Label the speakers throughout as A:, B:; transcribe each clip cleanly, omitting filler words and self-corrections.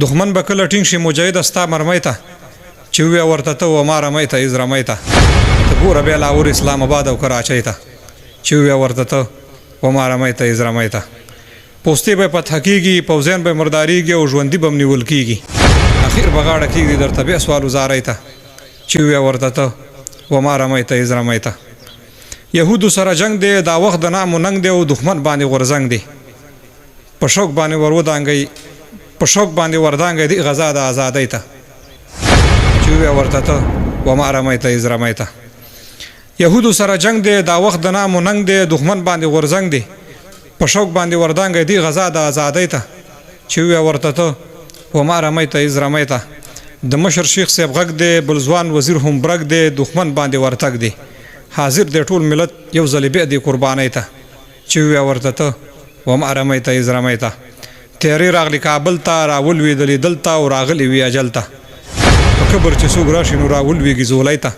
A: دښمن به کله ټینګ شي مجاهد ستا مرمۍ ته چې ووایه ورته ته وما رمۍ ته اذ رمۍ ته ته ګوره بیا لاهور اسلام آباد او کراچۍ ته چې ووایه ورته ته وما رمۍ ته اذ رمۍ ته پوستې به فتح کېږي پوځیان به مردارېږي او ژوندي به نیول کېږي اخر به غاړه کېږدي درته بیا سوال وزارۍ ته چې ووایه ورته ته وما رمۍ ته اذ رمۍ ته یهودو سره جنگ دی دا وخت د نام و ننګ دی او دښمن باندې غورځنګ دی په شوق باندې ورودانګئ په شوق باندې وردانګئ دی غزا د ازادۍ ته چې ووایه ورته ته وما رمۍ ته اذ رمۍ ته یهودو سره جنگ دی دا وخت د نام و ننګ دی دښمن باندې غورځنګ دی په شوق باندې وردانګئ دی غزا د ازادۍ ته چې ووایه ورته ته وما رمۍ ته اذ رمۍ ته د مشر شیخ صاحب غږ دی بلځوان وزیر هم برګ دی دښمن باندې ورتګ دی حاضر دی ټول ملت یو ځلې بیا دی قربانۍ ته چې ووایه ورته ته وما رمۍ ته اذ رمۍ ته تیارې راغلې کابل ته راولوېدلې دلته او راغلې وي اجل ته په قبر چې څوک راشي نو راولوېږي زولی ته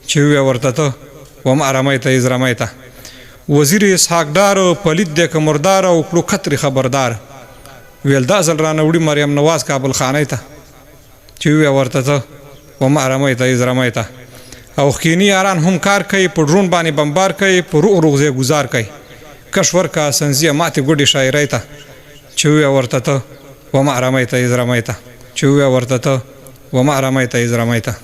A: چې ووایه ورته ته وما رمۍ ته اذ رمۍ ته وزیر اسحاق ډار پلید دی که مردار او کړو کترې خبردار ویل دا ځل رانه وړي مریم نواز کابل خانۍ ته چې ووایه ورته ته وما رمۍ ته اذ رمۍ ته او خکینی یاران هم کار کوي په ډرون باندې بمبار کوي په روغ روغ ځای ګزار کوي کش ورکه سنځیه ماتې ګوډې شاعرۍ ته چې ووایه ورته ته وما رمۍ ته اذ رمۍ ته چې ووایه ورته ته وما رمۍ ته اذ رمۍ ته